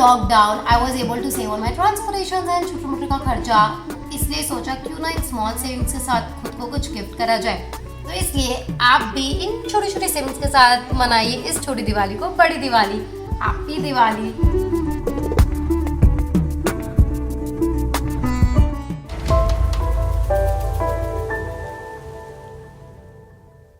Lockdown I was able to save on my transportation and छोटे मोटे का खर्चा, इसलिए सोचा क्यों ना इन स्मॉल सेविंग्स के साथ खुद को कुछ गिफ्ट करा जाए। तो इसलिए आप भी इन छोटी छोटी सेविंग्स के साथ मनाइए इस छोटी दिवाली को बड़ी दिवाली। हैप्पी दिवाली।